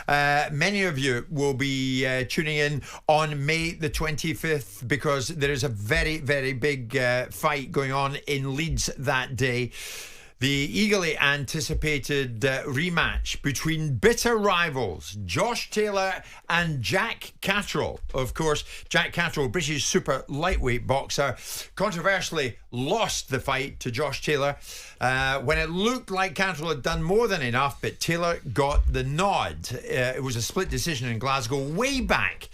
Many of you will be tuning in on May the 25th because there is a very, very big fight going on in Leeds that day. The eagerly anticipated rematch between bitter rivals Josh Taylor and Jack Catterall. Of course, Jack Catterall, British super lightweight boxer, controversially lost the fight to Josh Taylor when it looked like Catterall had done more than enough, but Taylor got the nod. It was a split decision in Glasgow way back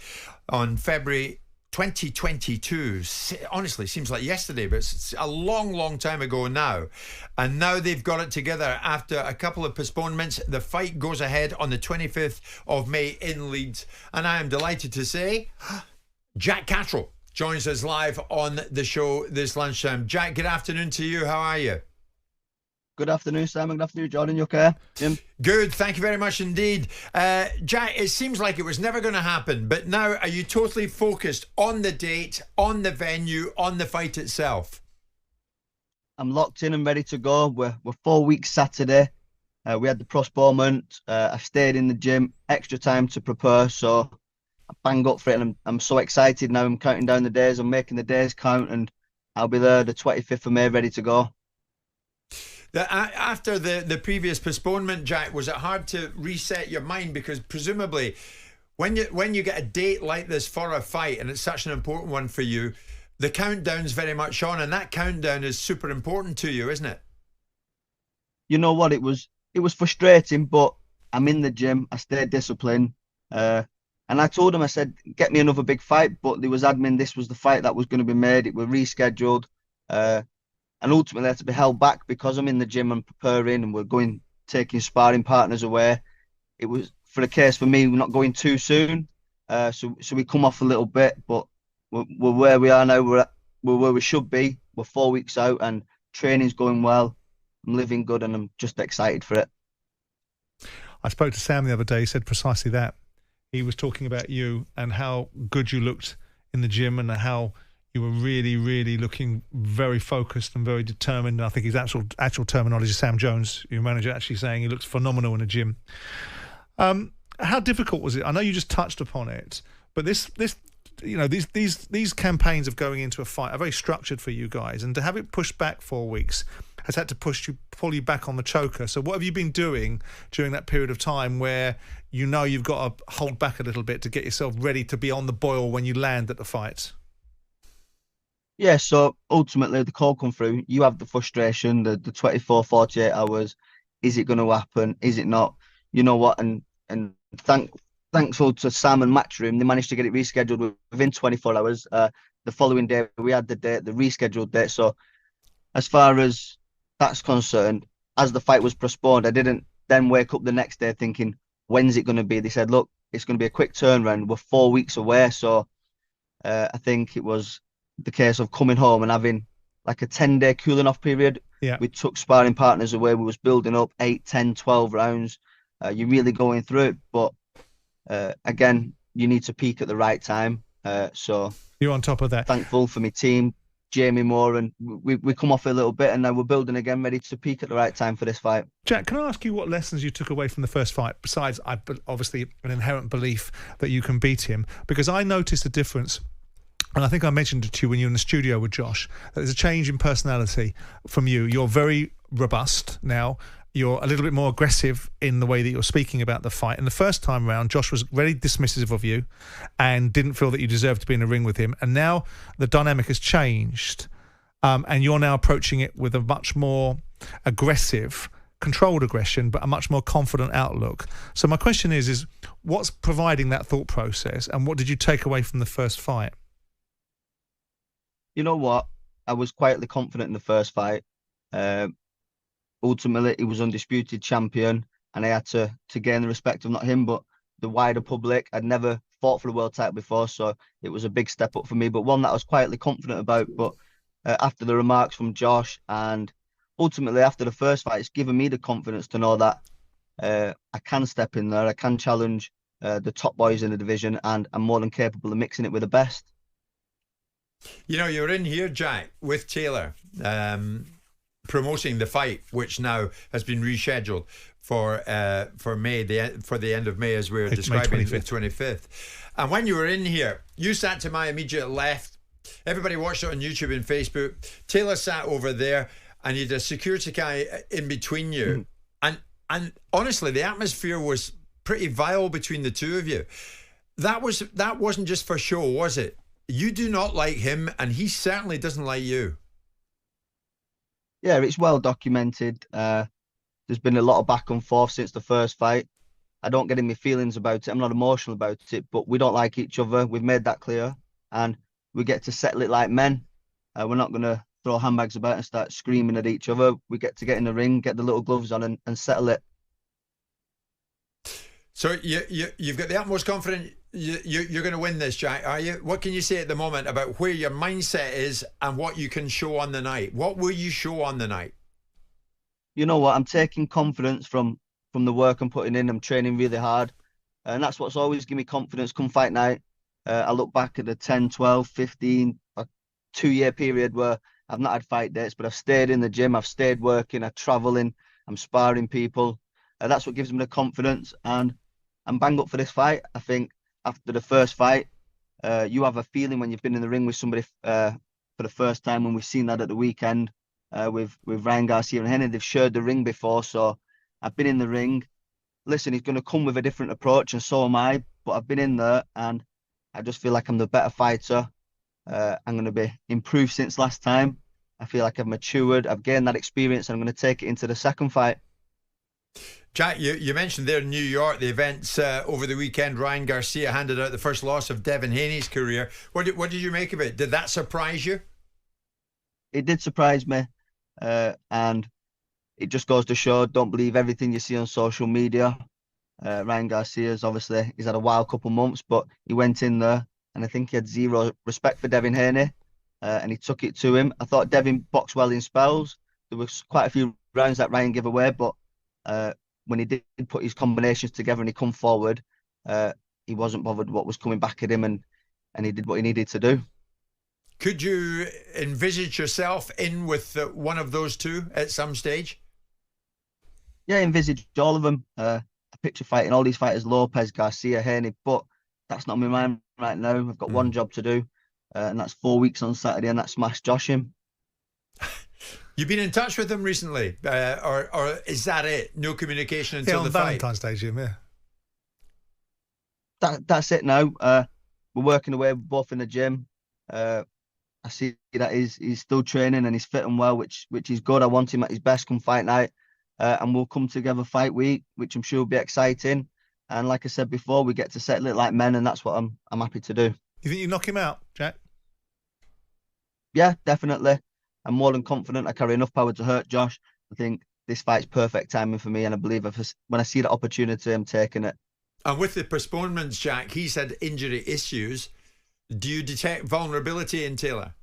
on February 2022. Honestly, seems like yesterday, but it's a long, long time ago now. And now they've got it together after a couple of postponements. The fight goes ahead on the 25th of May in Leeds. And I am delighted to say Jack Catterall joins us live on the show this lunchtime. Jack, good afternoon to you. How are you? Good afternoon, Simon. Good afternoon, Jordan. You okay? Jim? Good. Thank you very much indeed. Jack, it seems like it was never going to happen, but now are you totally focused on the date, on the venue, on the fight itself? I'm locked in and ready to go. We're 4 weeks Saturday. We had the postponement. I stayed in the gym, extra time to prepare, so I bang up for it, and I'm so excited now. I'm counting down the days. I'm making the days count, and I'll be there the 25th of May, ready to go. After the previous postponement, Jack, was it hard to reset your mind? Because presumably when you get a date like this for a fight, and it's such an important one for you, the countdown's very much on, and that countdown is super important to you, isn't it? You know what? It was frustrating, but I'm in the gym. I stayed disciplined. And I told him, I said, get me another big fight, but there was admin. This was the fight that was going to be made. It was rescheduled. And ultimately I had to be held back because I'm in the gym and preparing, and we're taking sparring partners away. It was for the case for me, we're not going too soon. So we come off a little bit, but we're where we are now. We're where we should be. We're 4 weeks out and training's going well. I'm living good and I'm just excited for it. I spoke to Sam the other day. He said precisely that. He was talking about you and how good you looked in the gym and how you were really, really looking very focused and very determined. And I think his actual terminology, Sam Jones, your manager, actually saying he looks phenomenal in the gym. How difficult was it? I know you just touched upon it, but these campaigns of going into a fight are very structured for you guys, and to have it pushed back 4 weeks has had to pull you back on the choker. So what have you been doing during that period of time where you know you've got to hold back a little bit to get yourself ready to be on the boil when you land at the fight? Yeah, so ultimately the call come through. You have the frustration, the 24, 48 hours. Is it going to happen? Is it not? You know what? And thankful to Sam and Matchroom, they managed to get it rescheduled within 24 hours. The following day, we had the rescheduled date. So as far as that's concerned, as the fight was postponed, I didn't then wake up the next day thinking, when's it going to be? They said, look, it's going to be a quick turnaround. We're 4 weeks away. So I think it was the case of coming home and having like a 10-day cooling off period. Yeah. We took sparring partners away. We was building up 8, 10, 12 rounds. You're really going through it. But again, you need to peak at the right time. So you're on top of that. Thankful for my team, Jamie Moore, and we come off a little bit, and now we're building again, ready to peak at the right time for this fight. Jack, can I ask you what lessons you took away from the first fight, besides obviously an inherent belief that you can beat him? Because I noticed a difference. And I think I mentioned it to you when you were in the studio with Josh, that there's a change in personality from you. You're very robust now. You're a little bit more aggressive in the way that you're speaking about the fight. And the first time round, Josh was very dismissive of you and didn't feel that you deserved to be in a ring with him. And now the dynamic has changed. And you're now approaching it with a much more aggressive, controlled aggression, but a much more confident outlook. So my question is what's providing that thought process, and what did you take away from the first fight? You know what? I was quietly confident in the first fight. Ultimately, he was undisputed champion, and I had to gain the respect of not him, but the wider public. I'd never fought for a world title before, so it was a big step up for me, but one that I was quietly confident about. But after the remarks from Josh, and ultimately after the first fight, it's given me the confidence to know that I can step in there, I can challenge the top boys in the division, and I'm more than capable of mixing it with the best. You know, you're in here, Jack, with Taylor. promoting the fight, which now has been rescheduled for May, for the end of May, as we were describing, the 25th. And when you were in here, you sat to my immediate left. Everybody watched it on YouTube and Facebook. Taylor sat over there, and you had a security guy in between you. And honestly, the atmosphere was pretty vile between the two of you. That wasn't just for show, was it? You do not like him, and he certainly doesn't like you. Yeah, it's well documented. There's been a lot of back and forth since the first fight. I don't get in my feelings about it. I'm not emotional about it, but we don't like each other. We've made that clear, and we get to settle it like men. We're not going to throw handbags about and start screaming at each other. We get to get in the ring, get the little gloves on, and settle it. So you've got the utmost confidence you're going to win this, Jack, are you? What can you say at the moment about where your mindset is and what you can show on the night? What will you show on the night? You know what? I'm taking confidence from the work I'm putting in. I'm training really hard, and that's what's always given me confidence come fight night. I look back at the 10, 12, 15, 2-year period where I've not had fight dates, but I've stayed in the gym, I've stayed working, I'm traveling, I'm sparring people. That's what gives me the confidence, and I'm bang up for this fight. I think after the first fight, you have a feeling when you've been in the ring with somebody for the first time, when we've seen that at the weekend with Ryan Garcia and Henry. They've shared the ring before, so I've been in the ring. Listen, he's going to come with a different approach, and so am I, but I've been in there, and I just feel like I'm the better fighter. I'm going to be improved since last time. I feel like I've matured, I've gained that experience, and I'm going to take it into the second fight. Jack, you mentioned there in New York, the events over the weekend. Ryan Garcia handed out the first loss of Devin Haney's career. What did you make of it? Did that surprise you? It did surprise me, and it just goes to show, don't believe everything you see on social media. Ryan Garcia's obviously, he's had a wild couple months, but he went in there, and I think he had zero respect for Devin Haney, and he took it to him. I thought Devin boxed well in spells. There was quite a few rounds that Ryan gave away, but when he did put his combinations together and he come forward, he wasn't bothered what was coming back at him, and he did what he needed to do. Could you envisage yourself in with one of those two at some stage? Yeah, envisage all of them. I picture fighting all these fighters: Lopez, Garcia, Haney, but that's not in my mind right now. I've got one job to do, and that's 4 weeks on Saturday, and that's smash Josh him. You've been in touch with him recently, or is that it? No communication until the fight? Valentine's Day, Jim, yeah. That's it now. We're working away, both in the gym. I see that he's still training and he's fitting well, which is good. I want him at his best come fight night, and we'll come together fight week, which I'm sure will be exciting. And like I said before, we get to settle it like men, and that's what I'm happy to do. You think you knock him out, Jack? Yeah, definitely. I'm more than confident I carry enough power to hurt Josh. I think this fight's perfect timing for me, and I believe when I see the opportunity, I'm taking it. And with the postponements, Jack, he's had injury issues. Do you detect vulnerability in Taylor?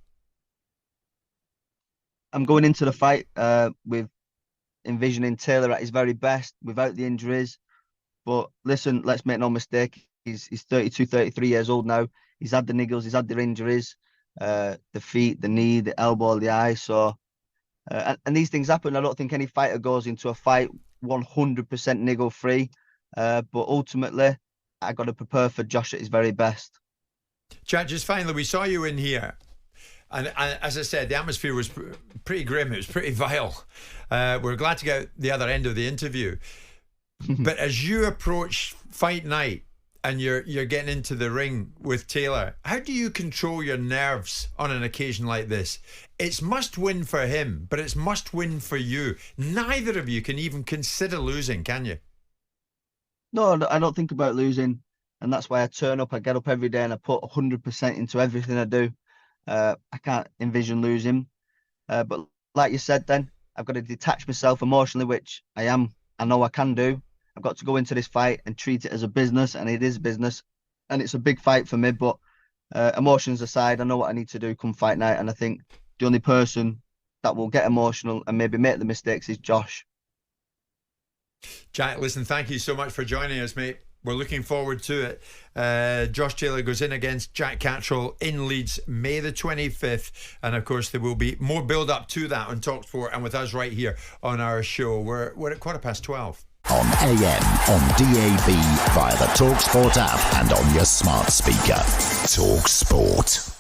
I'm going into the fight with envisioning Taylor at his very best without the injuries. But listen, let's make no mistake. He's 32, 33 years old now. He's had the niggles, he's had the injuries. The feet, the knee, the elbow, the eye. So, and these things happen. I don't think any fighter goes into a fight 100% niggle free. But ultimately, I got to prepare for Josh at his very best. Chad, just finally, we saw you in here, and as I said, the atmosphere was pretty grim. It was pretty vile. We're glad to get the other end of the interview. But as you approach fight night, and you're getting into the ring with Taylor, how do you control your nerves on an occasion like this? It's must win for him, but it's must win for you. Neither of you can even consider losing, can you? No, I don't think about losing, and that's why I turn up. I get up every day and I put 100% into everything I do. I can't envision losing, but like you said, then I've got to detach myself emotionally, which I know I can do. I've got to go into this fight and treat it as a business, and it is a business, and it's a big fight for me. But emotions aside, I know what I need to do come fight night, and I think the only person that will get emotional and maybe make the mistakes is Josh. Jack, listen, thank you so much for joining us, mate. We're looking forward to it. Josh Taylor goes in against Jack Catterall in Leeds, May the 25th. And of course, there will be more build up to that on talkSPORT and with us right here on our show. We're at 12:15. On AM, on DAB, via the talkSPORT app and on your smart speaker. talkSPORT.